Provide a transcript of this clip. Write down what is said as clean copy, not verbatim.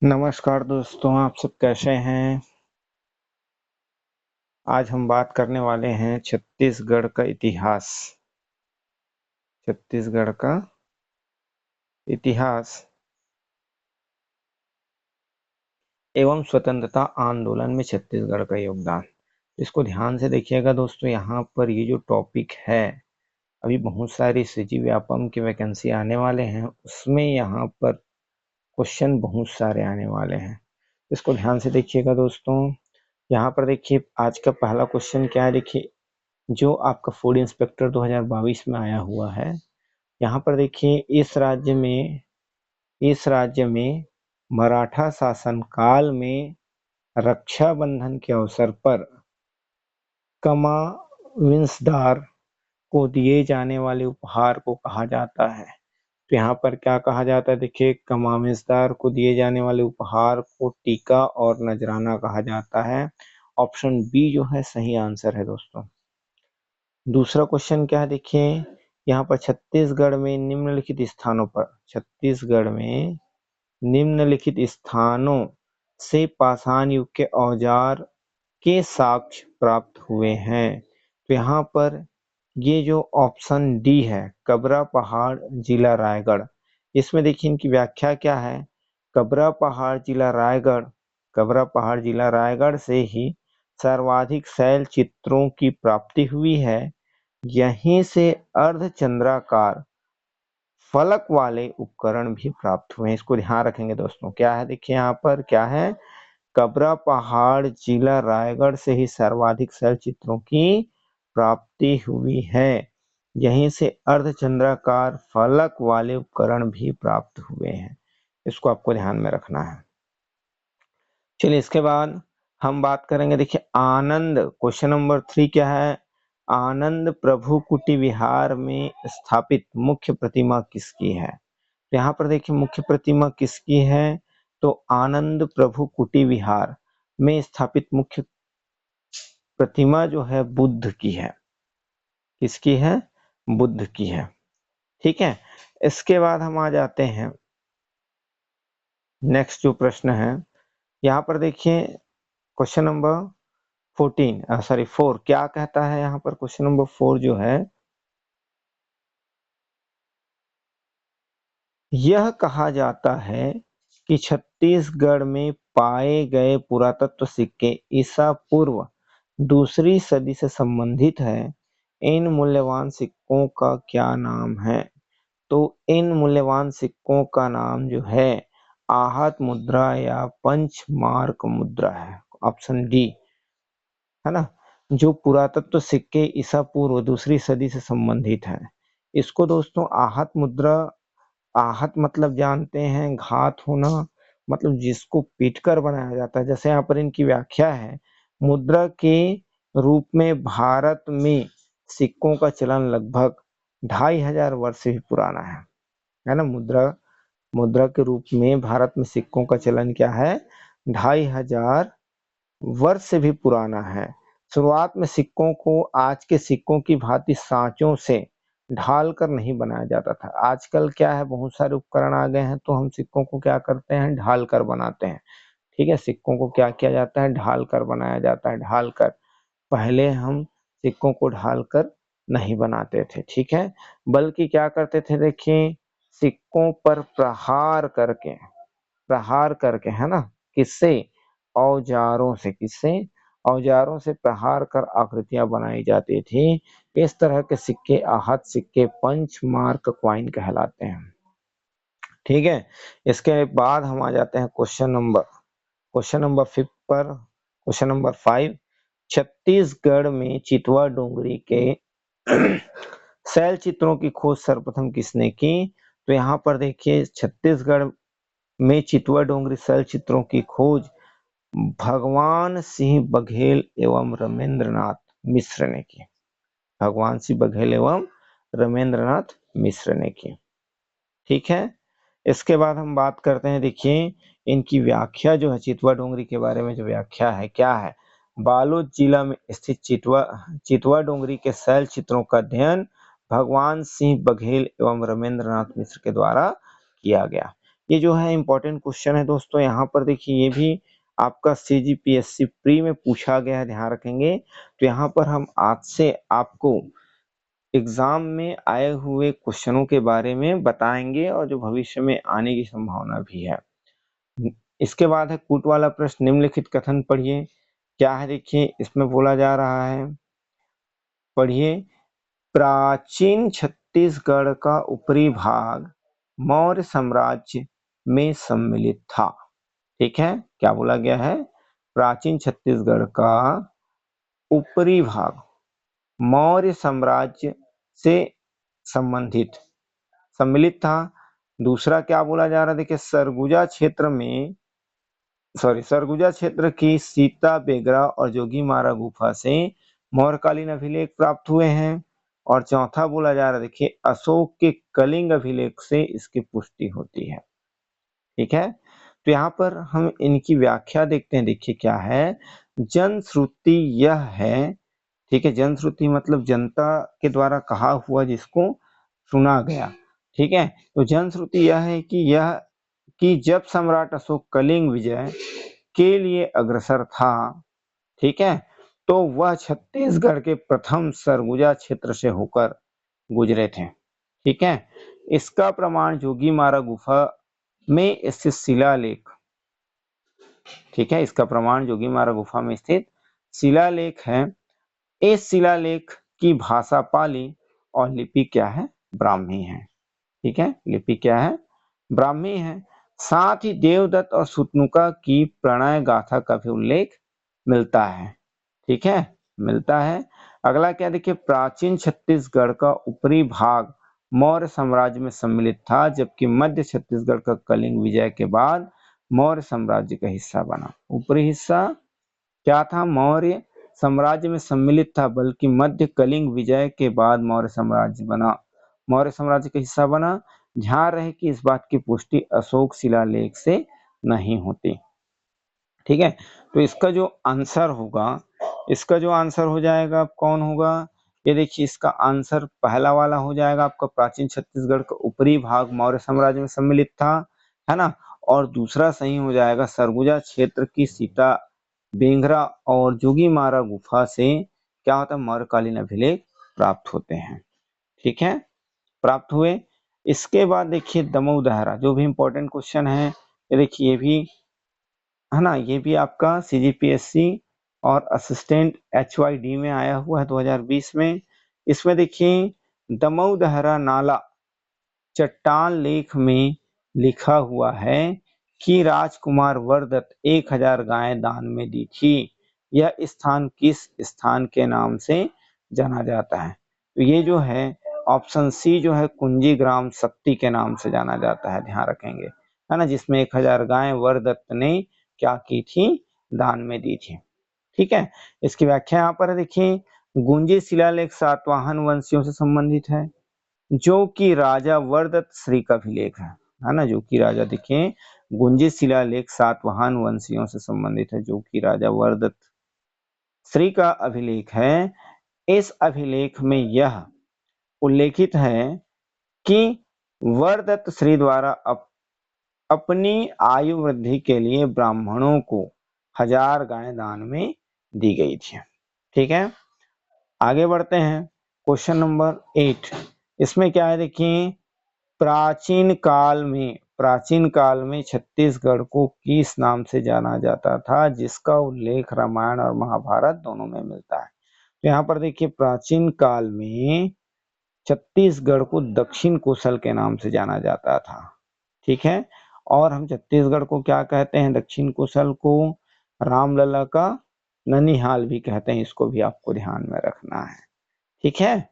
नमस्कार दोस्तों, आप सब कैसे हैं? आज हम बात करने वाले हैं छत्तीसगढ़ का इतिहास। छत्तीसगढ़ का इतिहास एवं स्वतंत्रता आंदोलन में छत्तीसगढ़ का योगदान। इसको ध्यान से देखिएगा दोस्तों, यहाँ पर ये जो टॉपिक है, अभी बहुत सारी सीजी व्यापम की वैकेंसी आने वाले हैं, उसमें यहाँ पर क्वेश्चन बहुत सारे आने वाले हैं। इसको ध्यान से देखिएगा दोस्तों। यहाँ पर देखिए आज का पहला क्वेश्चन क्या है, देखिए जो आपका फूड इंस्पेक्टर 2022 में आया हुआ है। यहाँ पर देखिए इस राज्य में मराठा शासन काल में रक्षाबंधन के अवसर पर कमाविंसदार को दिए जाने वाले उपहार को कहा जाता है। तो यहाँ पर क्या कहा जाता है, देखिए कमाविंसदार को दिए जाने वाले उपहार को टीका और नजराना कहा जाता है। ऑप्शन बी जो है सही आंसर है दोस्तों। दूसरा क्वेश्चन क्या है, देखिए यहाँ पर छत्तीसगढ़ में निम्नलिखित स्थानों से पाषाण युग के औजार के साक्ष्य प्राप्त हुए हैं। तो यहाँ पर ये जो ऑप्शन डी है, कबरा पहाड़ जिला रायगढ़, इसमें देखिए इनकी व्याख्या क्या है। कबरा पहाड़ जिला रायगढ़ से ही सर्वाधिक शैल चित्रों की प्राप्ति हुई है। यहीं से अर्धचंद्राकार फलक वाले उपकरण भी प्राप्त हुए हैं। इसको ध्यान रखेंगे दोस्तों। क्या है, देखिए यहाँ पर क्या है, कबरा पहाड़ जिला रायगढ़ से ही सर्वाधिक शैल चित्रों की प्राप्ति हुई है। यहीं से अर्धचंद्राकार फलक वाले उपकरण भी प्राप्त हुए हैं। इसको आपको ध्यान में रखना है। चलिए इसके बाद हम बात करेंगे, देखिए आनंद, क्वेश्चन नंबर 3 क्या है, आनंद प्रभु कुटी विहार में स्थापित मुख्य प्रतिमा किसकी है। तो यहाँ पर देखिए मुख्य प्रतिमा किसकी है, तो आनंद प्रभु कुटी विहार में स्थापित मुख्य प्रतिमा जो है बुद्ध की है। किसकी है, बुद्ध की है। ठीक है, इसके बाद हम आ जाते हैं नेक्स्ट जो प्रश्न है। यहाँ पर देखिए क्वेश्चन नंबर 4 क्या कहता है, यहाँ पर क्वेश्चन नंबर 4 जो है, यह कहा जाता है कि छत्तीसगढ़ में पाए गए पुरातत्व सिक्के ईसा पूर्व दूसरी सदी से संबंधित है। इन मूल्यवान सिक्कों का क्या नाम है। तो इन मूल्यवान सिक्कों का नाम जो है आहत मुद्रा या पंचमार्क मुद्रा है। ऑप्शन डी है ना। जो पुरातत्व सिक्के ईसा पूर्व दूसरी सदी से संबंधित है, इसको दोस्तों आहत मुद्रा, आहत मतलब जानते हैं घात होना, मतलब जिसको पीटकर बनाया जाता है। जैसे यहाँ पर इनकी व्याख्या है, मुद्रा के रूप में भारत में सिक्कों का चलन लगभग 2500 वर्ष से भी पुराना है ना। मुद्रा के रूप में भारत में सिक्कों का चलन क्या है, 2500 वर्ष से भी पुराना है। शुरुआत में सिक्कों को आज के सिक्कों की भांति सांचों से ढाल कर नहीं बनाया जाता था। आजकल क्या है, बहुत सारे उपकरण आ गए हैं, तो हम सिक्कों को क्या करते हैं, ढाल कर बनाते हैं। ठीक है, सिक्कों को क्या किया जाता है, ढाल कर बनाया जाता है, ढाल कर। पहले हम सिक्कों को ढाल कर नहीं बनाते थे, ठीक है, बल्कि क्या करते थे, देखिए सिक्कों पर प्रहार करके है ना, किससे, औजारों से प्रहार कर आकृतियां बनाई जाती थी। इस तरह के सिक्के आहत सिक्के पंचमार्क क्वाइन कहलाते हैं। ठीक है, इसके बाद हम आ जाते हैं क्वेश्चन नंबर 5। छत्तीसगढ़ में चितवा डोंगरी के शैल चित्रों की खोज सर्वप्रथम किसने की। तो यहाँ पर देखिए छत्तीसगढ़ में चितवा डोंगरी शैल चित्रों की खोज भगवान सिंह बघेल एवं रमेंद्रनाथ मिश्र ने की। भगवान सिंह बघेल एवं रमेंद्रनाथ मिश्र ने की। ठीक है, इसके बाद हम बात करते हैं, देखिए इनकी व्याख्या जो है, चितवा डोंगरी के बारे में जो व्याख्या है क्या है, बालोद जिला में स्थित चितवा डोंगरी के शैल चित्रों का अध्ययन भगवान सिंह बघेल एवं रमेंद्रनाथ मिश्र के द्वारा किया गया। ये जो है इंपॉर्टेंट क्वेश्चन है दोस्तों। यहाँ पर देखिए ये भी आपका CGPSC प्री में पूछा गया है, ध्यान रखेंगे। तो यहाँ पर हम आज से आपको एग्जाम में आए हुए क्वेश्चनों के बारे में बताएंगे और जो भविष्य में आने की संभावना भी है। इसके बाद है कूट वाला प्रश्न, निम्नलिखित कथन पढ़िए। क्या है देखिए, इसमें बोला जा रहा है, पढ़िए। प्राचीन छत्तीसगढ़ का ऊपरी भाग मौर्य साम्राज्य में सम्मिलित था। ठीक है, क्या बोला गया है? प्राचीन छत्तीसगढ़ का ऊपरी भाग मौर्य साम्राज्य से संबंधित सम्मिलित था। दूसरा क्या बोला जा रहा है, देखिए सरगुजा क्षेत्र की सीता बेगरा और जोगीमारा गुफा से मौर्यकालीन अभिलेख प्राप्त हुए हैं। और चौथा बोला जा रहा है, देखिए अशोक के कलिंग अभिलेख से इसकी पुष्टि होती है। ठीक है, तो यहाँ पर हम इनकी व्याख्या देखते हैं। देखिए क्या है, जनश्रुति यह है, ठीक है, जनश्रुति मतलब जनता के द्वारा कहा हुआ जिसको सुना गया। ठीक है, तो जनश्रुति यह है कि जब सम्राट अशोक कलिंग विजय के लिए अग्रसर था, ठीक है, तो वह छत्तीसगढ़ के प्रथम सरगुजा क्षेत्र से होकर गुजरे थे। ठीक है, इसका प्रमाण जोगीमारा गुफा में स्थित शिलालेख, ठीक है, इसका प्रमाण जोगीमारा गुफा में स्थित शिलालेख है। इस शिलालेख की भाषा पाली और लिपि क्या है? ब्राह्मी है। ठीक है, लिपि क्या है? ब्राह्मी है। साथ ही देवदत्त और सुतनुका की प्रणय गाथा का भी उल्लेख मिलता है। ठीक है, मिलता है। अगला क्या देखिए, प्राचीन छत्तीसगढ़ का ऊपरी भाग मौर्य साम्राज्य में सम्मिलित था, जबकि मध्य छत्तीसगढ़ का कलिंग विजय के बाद मौर्य साम्राज्य का हिस्सा बना। ऊपरी हिस्सा क्या था? मौर्य साम्राज्य में सम्मिलित था, बल्कि मध्य कलिंग विजय के बाद मौर्य साम्राज्य बना, मौर्य साम्राज्य का हिस्सा बना। ध्यान रहे कि इस बात की पुष्टि अशोक शिलालेख से नहीं होती। ठीक है, तो इसका जो आंसर हो जाएगा, कौन होगा? ये देखिए, इसका आंसर पहला वाला हो जाएगा आपका, प्राचीन छत्तीसगढ़ का ऊपरी भाग मौर्य साम्राज्य में सम्मिलित था, है ना। और दूसरा सही हो जाएगा, सरगुजा क्षेत्र की सीता बेंगरा और जोगीमारा गुफा से क्या होता है? मौर्यकालीन अभिलेख प्राप्त होते हैं। ठीक है, प्राप्त हुए। इसके बाद देखिए दमऊ दहरा, जो भी इंपॉर्टेंट क्वेश्चन है, ये देखिए ये भी है ना, ये भी आपका CGPSC और असिस्टेंट HYD में आया हुआ है 2020 में। इसमें देखिए दमऊ दहरा नाला चट्टान लेख में लिखा हुआ है कि राजकुमार वरदत्त 1000 गायें दान में दी थी। यह स्थान किस स्थान के नाम से जाना जाता है? तो ये जो है ऑप्शन सी जो है, कुंजी ग्राम शक्ति के नाम से जाना जाता है, ध्यान रखेंगे, है ना, जिसमें 1000 गायें वरदत्त ने क्या की थी? दान में दी थी। ठीक है, इसकी व्याख्या यहाँ पर देखिए, गुंजी शिलालेख सातवाहन वंशियों से संबंधित है, जो कि राजा वरदत्त श्री का अभिलेख है ना, जो कि राजा देखिए गुंजी शिलालेख सातवाहन वंशियों से संबंधित है, जो कि राजा वरदत्त श्री का अभिलेख है। इस अभिलेख में यह उल्लेखित है कि वरदत्त श्री द्वारा अपनी आयु वृद्धि के लिए ब्राह्मणों को 1000 गायें दान में दी गई थी। ठीक है, आगे बढ़ते हैं, क्वेश्चन नंबर 8। इसमें क्या है देखिए, प्राचीन काल में छत्तीसगढ़ को किस नाम से जाना जाता था, जिसका उल्लेख रामायण और महाभारत दोनों में मिलता है। तो यहाँ पर देखिए, प्राचीन काल में छत्तीसगढ़ को दक्षिण कोसल के नाम से जाना जाता था। ठीक है, और हम छत्तीसगढ़ को क्या कहते हैं? दक्षिण कोसल को रामलला का ननिहाल भी कहते हैं, इसको भी आपको ध्यान में रखना है। ठीक है,